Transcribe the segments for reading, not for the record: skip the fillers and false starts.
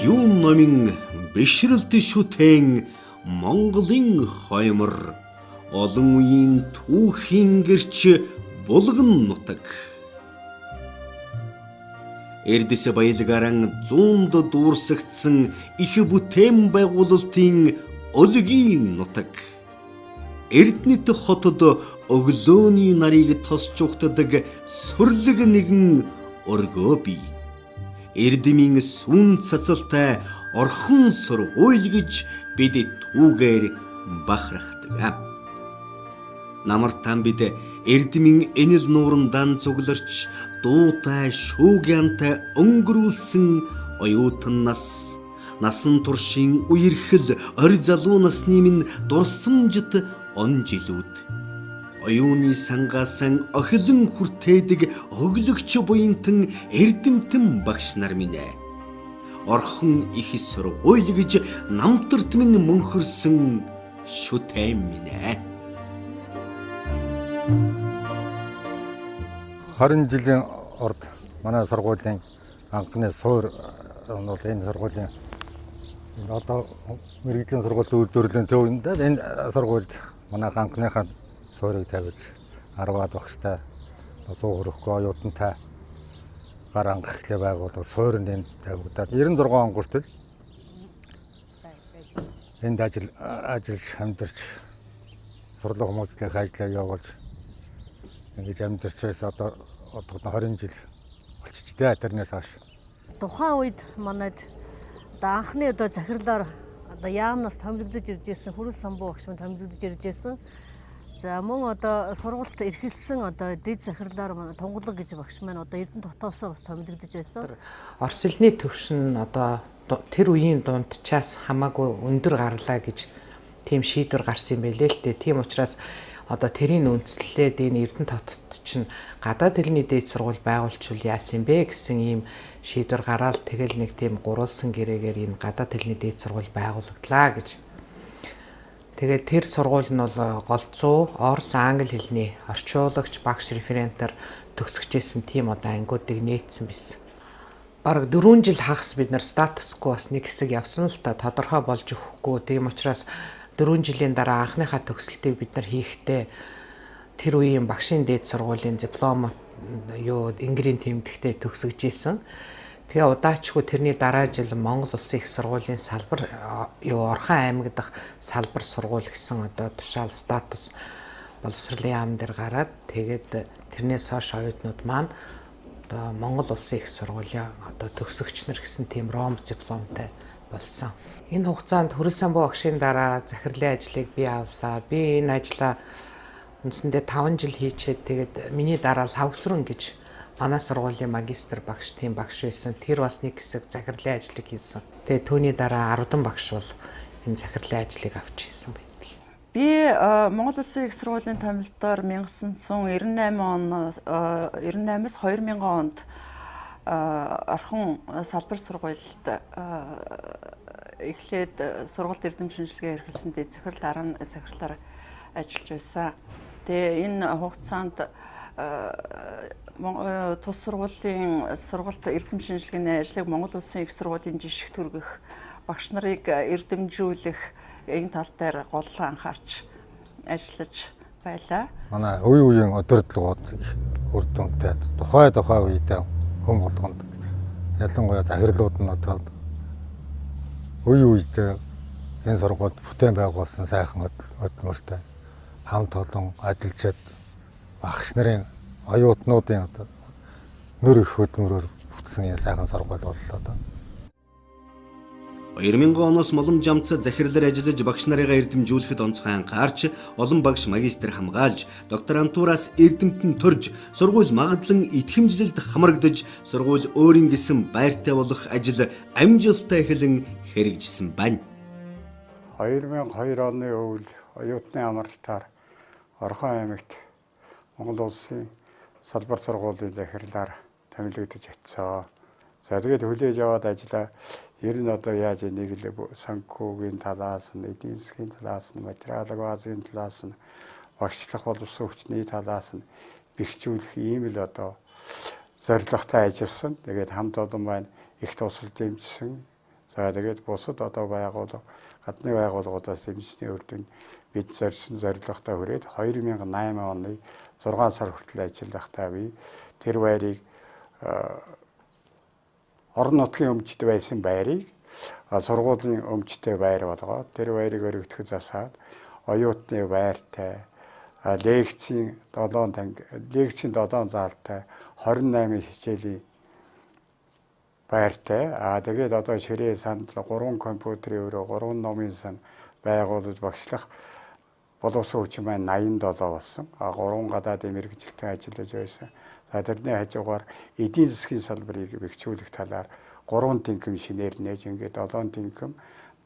Юун номын бишрэлт шүтэн Монголын хоёмор олон үеийн түүхийн гэрч булган нутаг. Эрдэс баялгаран зуунд дүүрсэгдсэн их бүтээн байгуулалтын өлгийн нутаг. Эрдэнэт хотод өглөөний нарыг тосч угтдаг сүрлэг нэгэн өргөө бий. Эрдэмийн сүн цацалтай орхон сургууль гэж бид түүгээр бахархдаг. Намартан бид эрдэмийн энэл нууран цугларч дуутай шүүгянтай өнгөрүүлсэн оюутан насан туршийн үерхэл ори залуу насны минь дурсамжит он жилүүд. Оюуны сангаасан охилон хүртээдэг өглөгч буянтан эрдэмтэн багш нар минь. Орхон их сургууль гэж намтарт минь мөнхөрсөн шүтэн минь. 20 жилийн орд манай сургуулийн анхны суур бол энэ сургуулийн одоо мэрэгжлийн сургууль үйлдвэрлэлийн төвөнд энэ сургуульд манай анхныхаа суурийг тавьж 10-аад багштай 100 хүрэхгүй оюутантай гар анхлаа байгуулах суурьнд энэ тавигдаад 96 он хүртэл энд ажиллаж амьдарч сурлага хүмүүсийн ажлаа явуулж ингэж амьдарч байсан одоо 20 жил болчихжээ тэрнээс хойш. Тухайн үед манайд одоо анхны захирлаар одоо яамнаас томилогдож ирж байсан хүрэл самбуу багш маань томилогдож ирж байсан. За мөн одоо сургуульд эрхэлсэн одоо дэд захирлаар манай тунгалаг гэж багш маань одоо Эрдэнэт хотоосоо бас томилогдож байсан. Орос хэлний төвшин одоо тэр үеийн дундчаас хамаагүй өндөр гарлаа гэж тийм шийдвэр гарсан юм байлээ л дээ. Тийм учраас одоо тэрийн үндэслэлээд энэ Эрдэнэт хотод чинь гадаад хэлний дээд сургууль байгуулчвал яасан бэ гэсэн ийм шийдвэр гараад тэгэл нэг тийм гурвалсан гэрээгээр энэ гадаад хэлний дээд сургууль байгуулагдлаа гэж. Тэгээд тэр сургууль нь бол голцоо Орос англи хэлний орчуулагч багш референтаар төгсөжсэн тийм одоо ангиудыг нээсэн байсан. Бараг 4 жил хагас бид нар статусгүй бас нэг хэсэг явсан л та тодорхой болж өгөхгүй. Тийм учраас 4 жилийн дараа анхныхаа төгсөлтийг бид нар хийхдээ тэр үеийн багшийн дээд сургуулийн диплом Ингрийн тэмдэгтээ төгсөж исэн. Тэгээ удаачгүй тэрний дараа жил Монгол Улсын их сургуулийн салбар Орхон аймаг дахь салбар сургууль гэсэн одоо тушаал статус боловсролын яам дээр гараад тэгээд тэрнээс хойш оюутнууд маань одоо Монгол Улсын их сургуулийн одоо төгсөгч нар гэсэн тийм ром дипломтой болсон. Энэ хугацаанд хүрэл самбуу багшийн дараа захирлын ажлыг би авлаа. Би энэ ажлаа үндсэндээ 5 жил хийчээд тэгээд миний дараа Лавсрын гэж манай сургуулийн магистр багш тийм багш байсан. Тэр бас нэг хэсэг захирлын ажлыг хийсэн. Тэгээд түүний дараа 10 багш бол энэ захирлын ажлыг авч хийсэн байдаг. Би Монгол Улсын их сургуулийн томилдоор 1998-аас 2000 онд Орхон салбар сургуульд эхлээд сургууль эрдэм шинжилгээ эрхэлсэн дэд захирал дараа нь захирлаар ажиллаж байсан. Тэгээ энэ хугацаанд тус сургуулийн сургуульд эрдэм шинжилгээний ажлыг Монгол Улсын их сургуулийн жишгт хүргэх багш нарыг эрдэмжүүлэх энэ тал дээр гол анхаарч ажиллаж байлаа. Манай үеийн өдөртлөгүүд их үр дүнтэй тухай үедээ хүм болгонд ялангуяа захирлууд нь одоо үедээ энэ сургуульд бүтээн байгуулсан сайхан хөдөлмөртэй хамт олон ажиллаж багш нарын оюутнуудын одоо нөр их хөдөлмөрөөр бүтсэн энэ сайхан сургууль боллоо одоо. 2000 оноос молом жамц захирлаар ажиллаж багш нарыгаа эрдэмжүүлэхэд онцгой анхаарч олон багш магистр хамгаалж докторантураас эрдэмтэн төрж сургууль магадлан идэвхжлэлд хамрагдаж сургууль өөрийн гэсэн байртай болох ажил амжилттай эхлэн хэрэгжсэн байна. 2002 оны өвөл оюутны амралтаар Орхон аймагт Монгол Улсын салбар сургуулийн захирлаар томилогдож очив. За тэгээд хүлээж аваад ажиллаа. Ер нь одоо яаж нэг л санхүүгийн талаас нь, эдийн засгийн талаас нь, материалын базын талаас нь, багшлах боловсон хүчний талаас нь бэхжүүлэх ийм л одоо зорилготой ажилласан. Тэгээд хамт олон маань их тусал дэмжсэн. За тэгээд бусад одоо байгууллага, гадны байгууллагуудаас дэмжсэний үр дүнд бид зорьсон зорилготой хүрээд 2008 оны 6 сар хүртэл ажиллахдаа би тэр байрыг орон нутгийн өмчт байсан байрыг сургуулийн өмчтэй байр болгоод тэр байрыг өргөдөх засаад оюутны байртай лекцийн 7 заалтай 28 хичээлийн байртай тэгээд одоо ширээ санд 3 компьютерийн өрөө 3 номын сан байгуулж багшлах боловсон хүчин маань 87 болсон. 3 гадаадын мэргэжилтэн ажиллаж байсан. За тэрний хажуугаар эдийн засгийн салбарыг бэхжүүлэх талаар 3 тэнхим шинээр нээж ингээд 7 тэнхим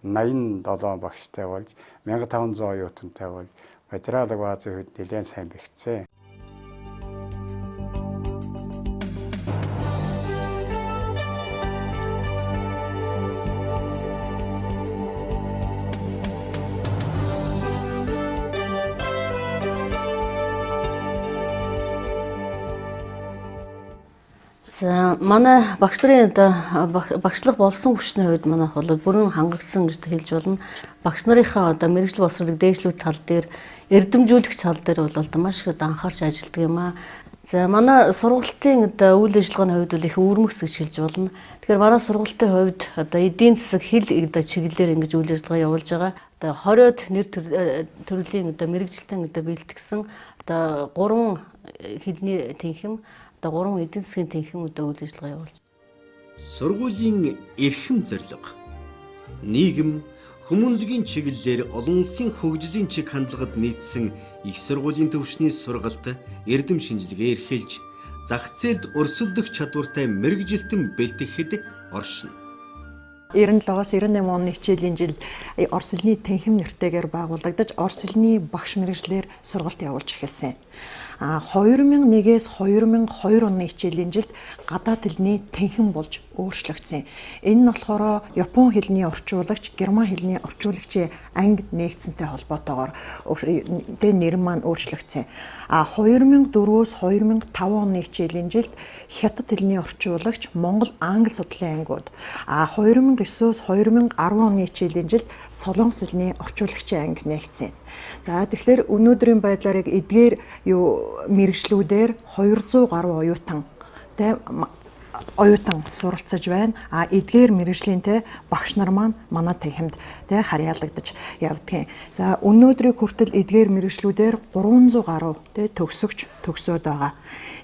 87 багштай болж 1500 оюутантай болж материалын баазын хувьд нэлээд сайн бэхжсэн. За манай багш нарын одоо багшлах болсон хүчний хувьд манайх бол бүрэн хангагдсан гэж хэлж болно. Багш нарынхаа одоо мэргэжил боловсролыг дээшлүүлэх тал дээр, эрдэмжүүлэх тал дээр бол маш их анхаарч ажилладаг юм аа. За манай сургалтын одоо үйл ажиллагааны хувьд бол их өвөрмөгс гэж хэлж болно. Тэгэхээр манай сургалтын хувьд одоо эдийн засаг хэл одоо чиглэлээр ингэж үйл ажиллагаа явуулж байгаа. Одоо 20-од нэр төрлийн одоо мэргэжилтэн одоо бэлтгэсэн одоо 3 хэлний тэнхим 3 эдийн засгийн тэнхим үйл ажиллагаа явуулж. Сургуулийн эрхэм зорилго. Нийгэм хүмүүнлэгийн чиглэлээр олон улсын хөгжлийн чиг хандлагад нийцсэн их сургуулийн төвшний сургалт эрдэм шинжилгээ эрхэлж зах зээлд өрсөлдөх чадвартай мэргэжилтэн бэлтгэхэд оршино. 97-аас 98 оны хичээлийн жил Орос хэлний тэнхим нэртэйгээр байгуулагдаж Орос хэлний багш мэргэжлэр сургалт явуулж эхэлсэн. 2001-ээс 2002 оны хичээлийн жилд гадаад хэлний тэнхим болж өөрчлөгдсөн. Энэ нь болохоор Япон хэлний орчуулагч, Герман хэлний орчуулагчийн ангид нэгдсэнтэй холбоотойгоор нэр маань өөрчлөгдсөн. 2004-өөс 2005 оны хичээлийн жилд Хятад хэлний орчуулагч, Монгол англи судлалын ангиуд, 2009-өөс 2010 оны хичээлийн жилд Солонгос хэлний орчуулагчийн анги нэгдсэн. За тэгэхээр өнөөдрийн байдлаар эдгээр мэргэжлүүдээр 200 гаруй оюутан суралцаж байна. Эдгээр мэргэжлийн багш нар маань манай тэнхимд харьяалагдаж явдгийн. За өнөөдрийн хүртэл эдгээр мэргэжлүүдээр 300 гаруй төгсөгч төгсөөд байгаа.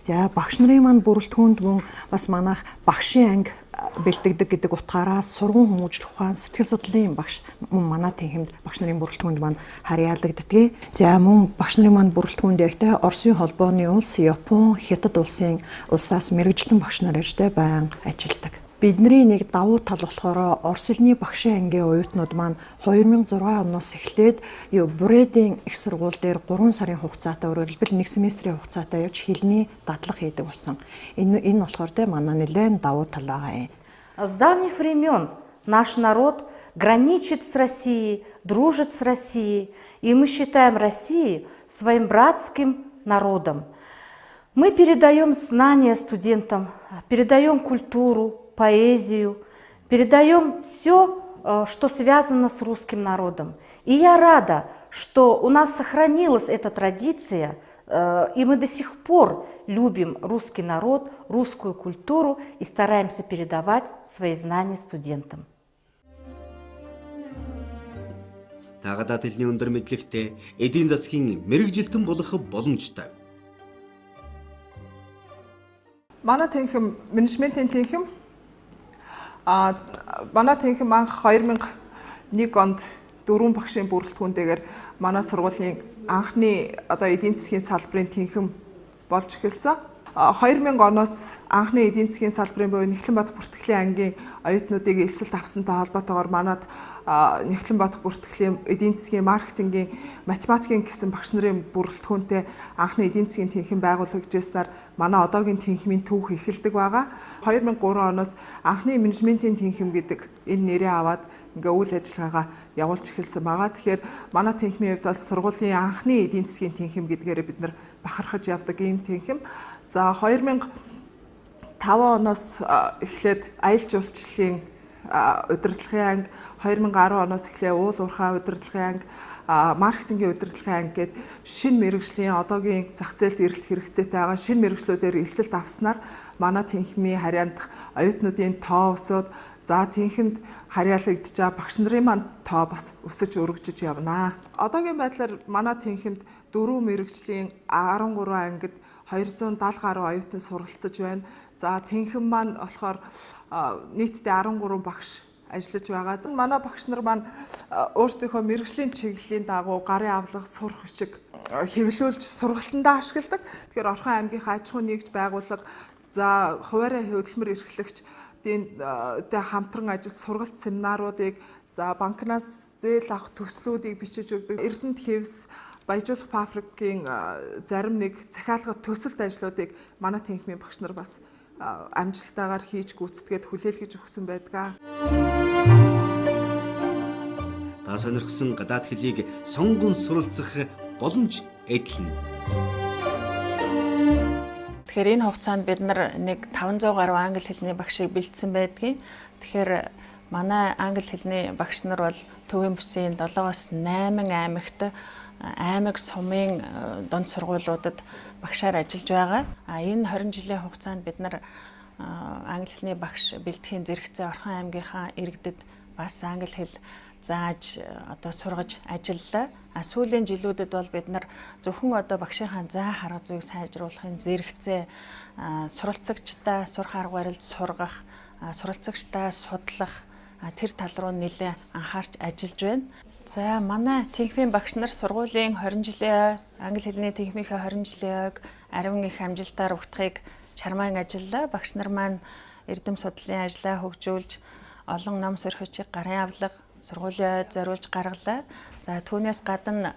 За багш нарын маань бүрэлдэхүүнд мөн бас манайх багшийн анги бэлтгэдэг гэдэг утгаараа сургууль хүмүүжлэх ухаан сэтгэл судлалын багш мөн манай тэнхимд багш нарын бүрэлдэхүүнд маань харьяалагддаг. За мөн багш нарын маань бүрэлдэхүүнд ягтай Оросын холбооны улс, Япон, Хятад улсаас мэргэжлэн багш нар ирж байнга ажилладаг. Бидний нэг давуу тал болохоор Орос хэлний багшийн ангийн оюутнууд маань 2006 оноос эхлээд Брэдийн их сургууль дээр 3 сарын хугацаатай өөрөлдвөл 1 семестрийн хугацаатай явж хэлний дадлага хийдэг болсон. Энэ болохоор манай нэлээд давуу тал байгаа юм. С давних времен наш народ граничит с Россией, дружит с Россией, и мы считаем Россию своим братским народом. Мы передаем знания студентам, передаем культуру, поэзию, передаем все, что связано с русским народом. И я рада, что у нас сохранилась эта традиция, и мы до сих пор любим русский народ, русскую культуру и стараемся передавать свои знания студентам. Гадаад хэлний өндөр мэдлэгтэй эдийн засгийн мэргэжилтэн болох боломжтой. Манай тэнхим менежментийн тэнхим манай тэнхим анх 2001 онд 4 багшийн бүрэлдэхүүнтэйгээр манай сургуулийн анхны эдийн засгийн салбарын тэнхим болж эхэлсэн. 2000 оноос анхны эдийн засгийн салбарын буюу Нэхлэн-Баатар бүртгэлийн ангийн оюутнуудыг эсэлт авсантай холбоотойгоор манад Нэхлэн-Баатар бүртгэлийн эдийн засгийн маркетингийн математикийн гэсэн багш нарын бүрэлдэхүүнтэй анхны эдийн засгийн тэнхим байгуулагдажсаар манай одоогийн тэнхимийн түүх эхэлдэг байгаа. 2003 оноос анхны менежментийн тэнхим гэдэг энэ нэрээ аваад үйл ажиллагаагаа явуулж эхэлсэн байгаа. Тэгэхээр манай тэнхимийн хувьд бол сургуулийн анхны эдийн засгийн тэнхим гэдгээрээ бид нар бахархаж явдаг ийм тэнхим. За 2005 оноос эхлээд аялал жуулчлалын удирдлагын анги, 2010 оноос эхлээ уул уурхай удирдлагын анги, маркетингийн удирдлагын анги гээд шинэ мэргэжлийн одоогийн зах зээлд эрэлт хэрэгцээтэй байгаа шинэ мэргэжлүүдээр элсэлт авснаар манай тэнхимийн харьяандах оюутнуудын тоо өсөөд за тэнхимд харьяалагдж байгаа багш нарын маань тоо бас өсөж өргөжж явнаа. Одоогийн байдлаар манай тэнхимд 4 мэргэжлийн 13 ангид 270 гаруй оюутан суралцж байна. За тэнхим маань болохоор нийтдээ 13 багш ажиллаж байгаа. Манай багш нар маань өөрсдийнхөө мэргэжлийн чиглэлийн дагуу гарын авлага сурах бичиг хэвлүүлж сургалтандаа ашигладаг. Тэгэхээр Орхон аймгийнхаа аж ахуйн нэгж байгууллага за хуваарай хөдөлмөр эрхлэгч дэ хамтран ажил сургалт семинаруудыг за банкнаас зээл авах төслүүдийг бичиж өгдөг. Эрдэнэт хэвс баяжуулах фабрикийн зарим нэг захиалгад төсөлт ажлуудыг манай тэнхимийн багш нар бас амжилттайгаар хийж гүйцэтгээд хүлээлгэж өгсөн байдаг. Та сонирхсан гадаад хэлийг сонгон суралцах боломж эдлэн. Тэгэхээр энэ хугацаанд бид нар нэг 500 гаруй англи хэлний багшийг бэлдсэн байдгийг. Тэгэхээр манай англи хэлний багш нар бол Төвийн бүсийн 7-8 аймагт аймаг сумын дунд сургуулиудад багшаар ажиллаж байгаа. Энэ 20 жилийн хугацаанд бид нар англи хэлний багш бэлтгэхийн зэрэгцээ Орхон аймгийнхаа иргэдэд бас англи хэл зааж одоо сургаж ажиллалаа. Сүүлийн жилүүдэд бол бид нар зөвхөн одоо багшийнхаа заа харга зүйг сайжруулахын зэрэгцээ суралцагчдаа сурах арга барилд сургах, суралцагчдаа судлах тэр тал руу нэлээд анхаарч ажиллаж байна. За манай тэнхимийн багш нар сургуулийн 20 жилийн англи хэлний тэнхимийнхээ 20 жилийн ариун их амжилтаар угтахыг чармаан ажиллалаа. Багш нар маань эрдэм судлалын ажлаа хөгжүүлж олон ном сорхичиг гарын авлага сургуулийн ойд зориулж гаргалаа. За түүнээс гадна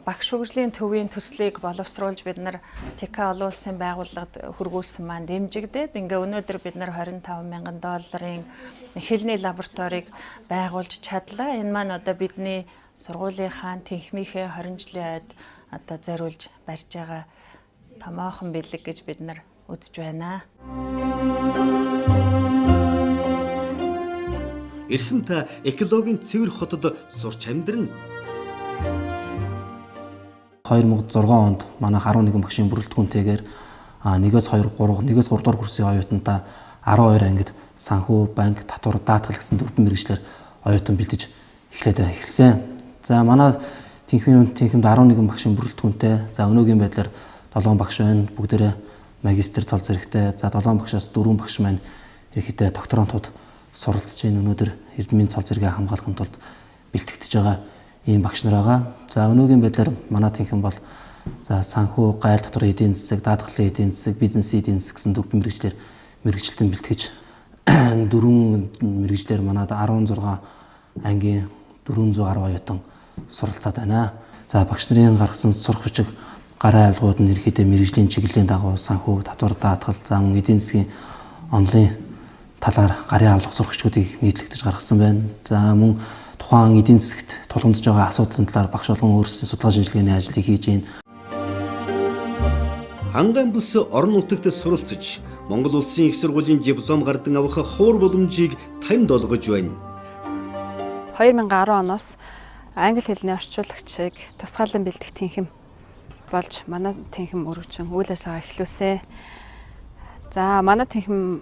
багш хөгжлийн төвийн төслийг боловсруулж бид нар ТК олон улсын байгууллагад хөргүүлсэн маань дэмжигдээд ингээ өнөөдөр бид нар $25,000 хэлний лабораторийг байгуулж чадлаа. Энэ маань одоо бидний сургуулийнхаа тэнхимийнхээ 20 жилийн ойд одоо зориулж барьж байгаа томоохон бэлэг гэж бид нар үзэж байна. Эрхэм та экологийн цэвэр хотод сурч амьдрна. 2006 онд манайх 11 багшийн бүрэлдэхүүнтэйгээр 1-2, 3, 1-3 дугаар курсын оюутнуудаа 12 ангид санхүү, банк, татвар, даатгал гэсэн 4 мэргэжлэр оюутан бэлдэж эхэлсэн. За манай тэнхимд 11 багшийн бүрэлдэхүүнтэй. За өнөөгийн байдлаар 7 багш байна. Бүгдээрээ магистр цол зэрэгтэй. За 7 багшаас 4 багш маань ерөнхийдөө докторантууд суралцж байна. Өнөөдөр эрдмийн цол зэрэгээ хамгаалахын тулд бэлтгэж байгаа ийм багш нар байгаа. За өнөөгийн байдлаар манай тэнхим бол за санхүү, гайл татвар эдийн засаг, даатгалын эдийн засаг, бизнес эдийн засаг гэсэн 4 мэргэжлэр мэргэжилтэн бэлтгэж 4 мэргэжлэр манад 16 ангийн 400 гаруй оюутан суралцаад байна. За багш нарын гаргасан сурах бичиг гарын авилгууд нь ерөнхийдөө мэргэжлийн чиглэлийн дагуу санхүү, татвар, даатгал, за мөн эдийн засгийн онлын талаар гарын авилга сурах бичгүүдийг нийтлэгдэж гаргасан байна. За мөн тухайн эдийн засагт тулгамдж байгаа асуудлын талаар багш болгон өөрсдийн судалгаа шинжилгээний ажлыг хийж байна. Хангайн бүс орон нутагт суралцж Монгол улсын их сургуулийн диплом гардан авах хуур боломжийг танд олгож байна. 2010 оноос англи хэлний орчуулагчийг тусгаалan бэлдэх тэнхим болж манай тэнхим өргөжин үйл ажиллагаа эхлүүлсэн. За манай тэнхим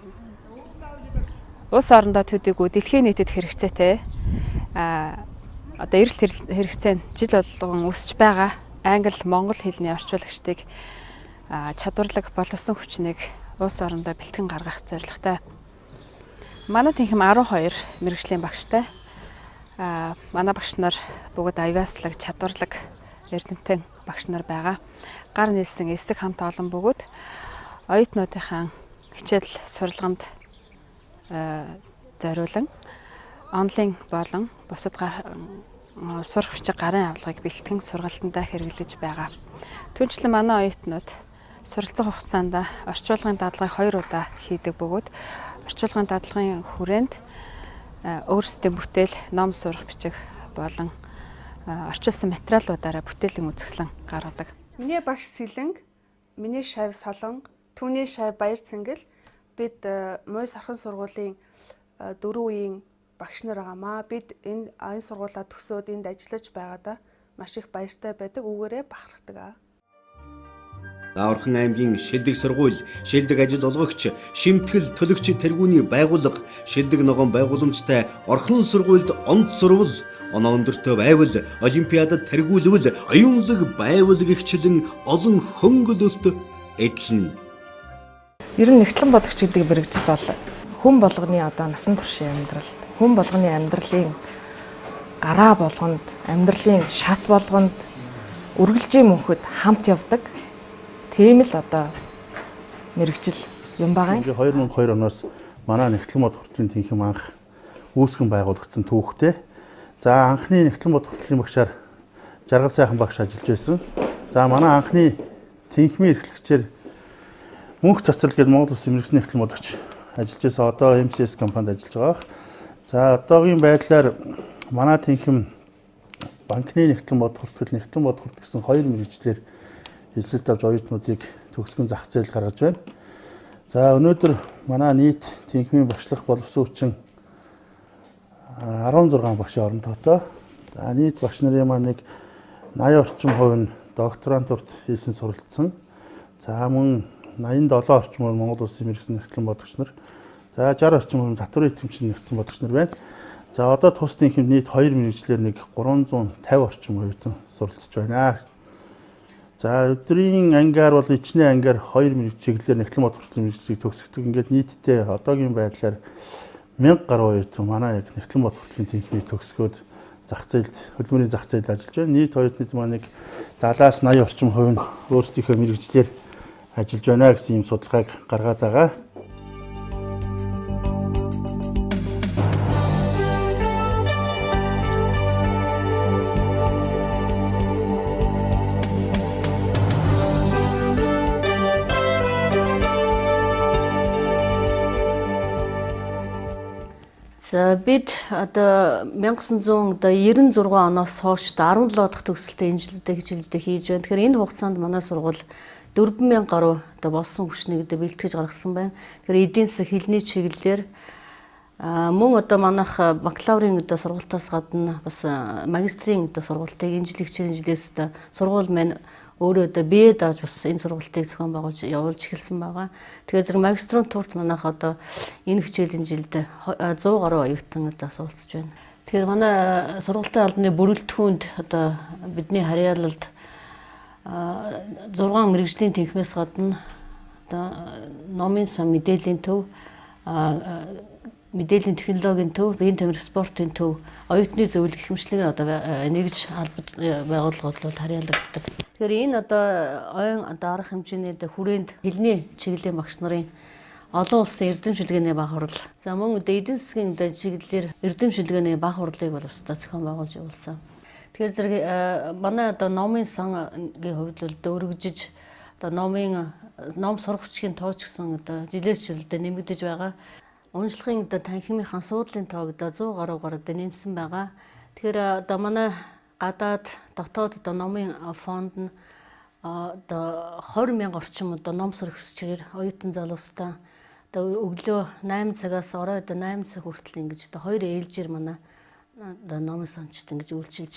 улс орондоо төдийгүй дэлхийн нийтэд хэрэгцээтэй одоо эрэлт хэрэгцээ нь жил болгон өсөж байгаа англи монгол хэлний орчуулагчдыг чадварлаг боловсон хүчнийг улс орондоо бэлтгэн гаргах зорилготой. Манай тэнхим 12 мэргэжлийн багштай. Манай багш нар бүгд авиаслаг, чадварлаг эрдэмтэн багш нар байгаа. Гар нийлсэн эвсэг хамт олон бөгөөд оюутнуудынхаа хичээл сургалганд зориулан онлайн болон бусад сурах бичиг гарын авилгыг бэлтгэн сургалтандаа хэрэглэж байгаа. Түүнчлэн манай оюутнууд суралцах хугацаанд орчуулгын дадлагыг 2 удаа хийдэг бөгөөд орчуулгын дадлагын хүрээнд өөрсдийн бүтээл, ном сурах бичиг болон орчуулсан материалуудаараа бүтээлийн үзэсгэлэн гаргадаг. Миний багш Сэлэнг, миний шавь Солонго, түүний шавь Баяр Цэнгэл бид Муйс орхон сургуулийн 4 үеийн багш нар байгаамаа. Бид энэ сургуулаа төгсөөд энд ажиллаж байгаадаа маш их баяртай байдаг, үүгээрээ бахархдаг. Авархан аймгийн Шилдэг сургууль, Шилдэг ажил олгогч, Шимтгэл төлөгч тэргүүний байгууллага, Шилдэг ногоон байгууламжтай Орхон сургуульд онц сурвал, оноо өндөртөө байвал, олимпиадад тэргүүлвэл, оюунлаг байвал гихчлэн олон хөнгөлөлт эдлэн. Ер нь нэгтлэн бодогч гэдэг мэргэжил бол хүн болгоны одоо насан туршийн амьдралд, хүн болгоны амьдралын гараа болгонд, амьдралын шат болгонд үргэлжийн мөнхөд хамт явдаг. Тийм л одоо мэргэжил юм байгаа. 2002 оноос манай нэгтлэн бод хүртлийн тэнхим анх үүсгэн байгуулагдсан түүхтэй. За анхны нэгтлэн бод хүртлийн багшаар Жаргал сайхан багш ажиллаж байсан. За манай анхны тэнхимийн эрхлэгчээр мөнх цацрал гээд Монгол Улсын мэргэжлийн нэгтлэн бодогч ажиллаж байсан. Одоо MCS компанид ажиллаж байгаа. За одоогийн байдлаар манай тэнхим банкны нэгтлэн бод хүртэл нэгтлэн бод хүртэл гэсэн 2 мэргэжлэр эзэлт авч оюутнуудыг төгсгөн зах зээл гаргаж байна. За өнөөдөр манай нийт тэнхимийн багшлах боловсон хүчин 16 багшийн орондоотой. За нийт багш нарын маань нэг 80 орчим хувь нь докторантурт хийсэн суралцсан. За мөн 87 орчим хувь Монгол Улсын мэргэжлийн нэгтлэн бодогч нар. За 60 орчим хувь татварын эзэмшлийн нэгтлэн бодогч нар байна. За одоо тус тэнхимд нийт 2 мэргэжлэр нэг 350 орчим оюутан суралцж байна. За өдрийн ангиар бол ичнээ ангиар 2 мэргэж чиглэлээр нэгтлэн бод хүртлийн мэргэжлийг төгсгдөг. Ингээд нийтдээ одоогийн байдлаар 1000 гаруй оюутан манай яг нэгтлэн бод хүртлийн тэнхимийг төгсгөөд зах зээлд хөдөлмөрийн зах зээлд ажиллаж байна. Нийт оюутнууд маань нэг 70-аас 80 орчим хувь нь өөрсдийнхөө мэргэжлэр ажиллаж байна гэсэн ийм судалгааг гаргаад байгаа. За бид одоо 1996 оноос хойш 17 дахь төгсөлтөд энэ жилдээ хичээлдээ хийж байна. Тэгэхээр энэ хугацаанд манай сургууль 4000 гаруй одоо болсон хүчнийг одоо бэлтгэж гаргасан байна. Тэгэхээр эдийн засаг хэлний чиглэлээр мөн одоо манайх бакалаврын одоо сургалтаас гадна бас магистрийн одоо сургалтыг энэ жилийн хичээлийн жилээс одоо сургууль маань өөрөө одоо бие дааж бас энэ сургалтыг зохион байгуулж явуулж эхэлсэн байгаа. Тэгэхээр зэрэг магистрантурт манайх одоо энэ хичээлийн жилд 100 гаруй оюутан одоо суралцж байна. Тэгэхээр манай сургалтын албаны бүрэлдэхүүнд одоо бидний харьяалалд 6 мэргэжлийн тэнхимээс гадна одоо номын сан мэдээллийн төв, мэдээллийн технологийн төв, биеийн тамир спортын төв, оюутны зөвлөх хэмжлэгээр одоо нэгж албад байгууллагууд харьяалагддаг. Тэгэхээр энэ одоо ойн одоо арга хэмжээний хүрээнд хэлний чиглэлийн багш нарын олон улсын эрдэм шүлгээний баг хурал. За мөн одоо эдийн засгийн чиглэлээр эрдэм шүлгээний баг хурлыг бол устдаа зохион байгуулж явуулсан. Тэгэхээр зэрэг манай одоо номын сангийн хувьд бол өргөжж одоо ном сурах хүчгийн тоо ч гэсэн одоо жилээс жилдээ нэмэгдэж байгаа. Уншлагын одоо танхимынхаа суудлын тоог одоо 100 гаруйгаар одоо нэмсэн байгаа. Тэгэхээр одоо манай гадаад дотоод одоо номын фонд нь одоо 20,000 орчим одоо ном сурах хүчээр оюутан залуустаа одоо өглөө 8 цагаас орой одоо 8 цаг хүртэл ингэж одоо 2 ээлжээр манай одоо номын санчт ингэж үйлчилж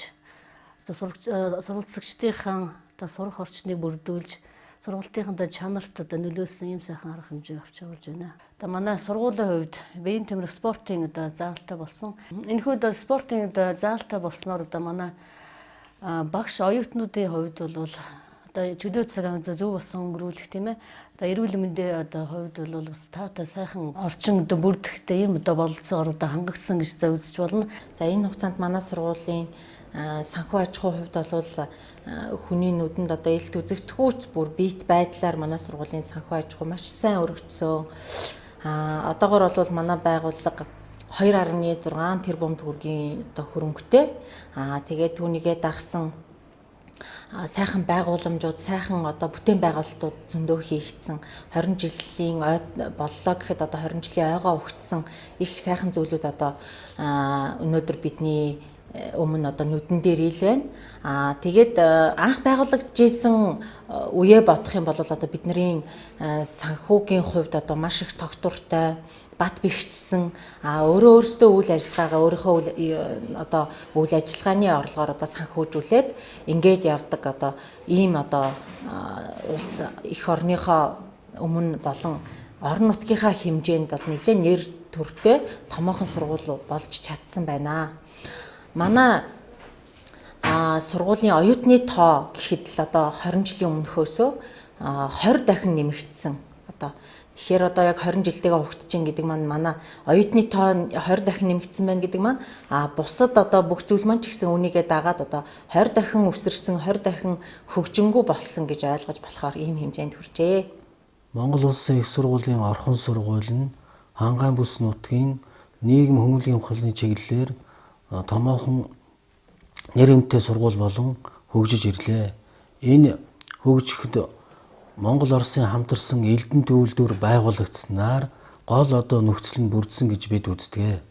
одоо суралцагчдынхаа одоо сурах орчныг бүрдүүлж сургалтынхаа чанарт одоо нөлөөлсөн ийм сайхан арга хэмжээг авч явуулж байна. Одоо манай сургуулийн хувьд биеийн тамир спортын одоо заалтай болсон. Энэхүү одоо спортын одоо заалтай болсноор одоо манай багш оюутнуудын хувьд бол одоо чөлөө цагаан зөв болсон өнгөрүүлэх тийм ээ. Одоо эрүүл мэндийн одоо хувьд бол бас таатай сайхан орчин одоо бүрдэхтэй ийм одоо бололцоогоор одоо хангагдсан гэж үзэж болно. За энэ хугацаанд манай сургуулийн санхүү аж ахуйн хувьд бол хүний нүдэнд одоо илт үзэгдэхүүц бүр биет байдлаар манай сургуулийн санхүү аж ахуй маш сайн өргөцсөн. Одоогоор бол манай байгууллага 2.6 тэрбум төгрөгийн одоо хөрөнгөтэй. Тэгээд түүнийгээ дагсан сайхан байгууламжууд, сайхан одоо бүтээн байгуулалтууд зөндөө хийгдсэн. 20 жилийн боллоо гэхэд одоо 20 жилийн ойгоо өгцсөн их сайхан зүйлүүд одоо өнөөдөр бидний өмнө одоо нүдэн дээр ил байна. Тэгээд анх байгуулагдажсэн үеэ бодох юм бол одоо бидний санхүүгийн хувьд одоо маш их тогтвортой бат бэхжсэн өөрөө өөрсдөө үйл ажиллагаагаа өөрийнхөө одоо үйл ажиллагааны орлогоор одоо санхүүжүүлээд ингээд явдаг одоо ийм одоо улс эх орныхоо өмнө болон орон нутгийнхаа хэмжээнд бол нэлээд нэр төртэй томоохон сургууль болж чадсан байна. Манай сургуулийн оюутны тоо гэхэд л одоо 20 жилийн өмнөхөөсөө 20 дахин нэмэгдсэн. Одоо тэгэхээр одоо яг 20 жилтэйгээ хөгжиж гэдэг маань манай оюутны тоо 20 дахин нэмэгдсэн байна гэдэг маань бусад одоо бүх зүйл маань ч гэсэн үнийгээ дагаад одоо 20 дахин өсөрсөн, 20 дахин хөгжингүү болсон гэж ойлгож болохоор ийм хэмжээнд хүрчээ. Монгол Улсын их сургуулийн орхон сургууль нь Хангайн бүс нутгийн нийгэм хүмүүлийн ухаалны чиглэлээр томоохон нэрэмттэй сургууль болон хөгжиж ирлээ. Энэ хөгжихэд Монгол Оросын хамтарсан Эрдэнэ төвлөрөөр байгуулагдсанаар гол одоо нөхцөл нь бүрдсэн гэж бид үздэг.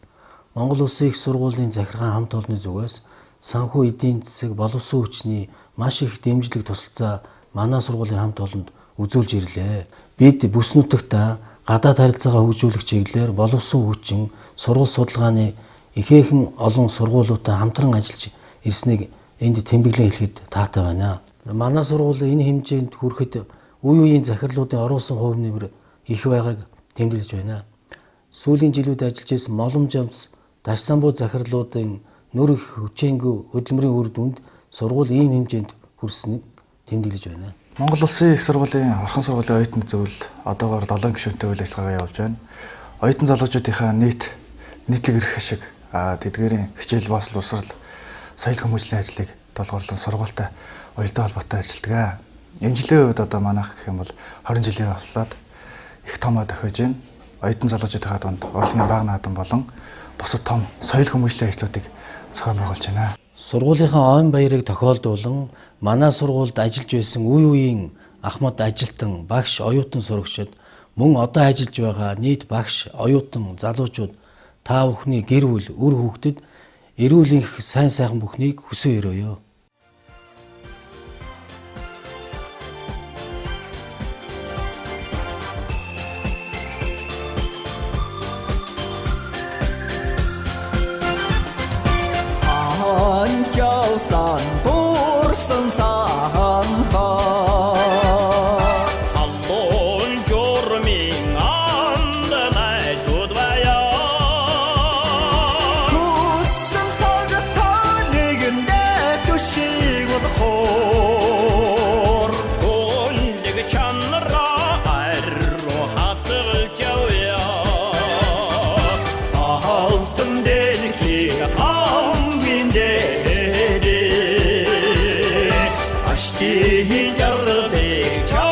Монгол Улсын их сургуулийн захиргаан хамт олонны зүгээс санхүү эдийн засаг боловсон хүчний маш их дэмжлэг тусалцаа манай сургуулийн хамт олонд үзүүлж ирлээ. Бид бүс нутагта гадаад харилцаагаа хөгжүүлэх чиглэлээр боловсон хүчин сургууль судалгааны ихээхэн олон сургуулиудаа хамтран ажиллаж ирснийг энд тэмдэглэн хэлэхэд таатай байна. Манай сургууль энэ хэмжээнд хүрэхэд үе үеийн захирлуудын оруулсан хувь нэмэр их байгааг тэмдэглэж байна. Сүүлийн жилүүд ажиллаж ирсэн моломж амц дашсанбуу захирлуудын нөр их хүчээнгүй хөдөлмөрийн үр дүнд сургууль ийм хэмжээнд хүрсэнийг тэмдэглэж байна. Монгол Улсын их сургуулийн орхон сургуулийн оюутны зөвлөл одоогоор 7 гишүүнтэй үйл ажиллагаагаа явуулж байна. Оюутан залуучуудынхаа нийтлэг эрх ашиг, тэдгээрийн хичээл боловсрол, соёл хүмүүжлийн ажлыг долгоорлон сургуультай уялдаа холбоотой ажилладаг. Энэ жилийн үед одоо манайх гэх юм бол 20 жилийн ослоод их томоо тохиож байна. Оюутан залуучуудынхаа дунд урлагийн баг наадам болон бусад том соёл хүмүүжлийн ажлуудыг зохион байгуулж байна. Сургуулийнхаа ойн баярыг тохиолдуулан манай сургуульд ажиллаж байсан үе үеийн ахмад ажилтан, багш, оюутан сурагчид мөн одоо ажиллаж байгаа нийт багш, оюутан, залуучууд та бүхний гэр бүл, үр хүүхдэд эрүүл энх сайн сайхан бүхнийг хүсэн өрөөё. Jardik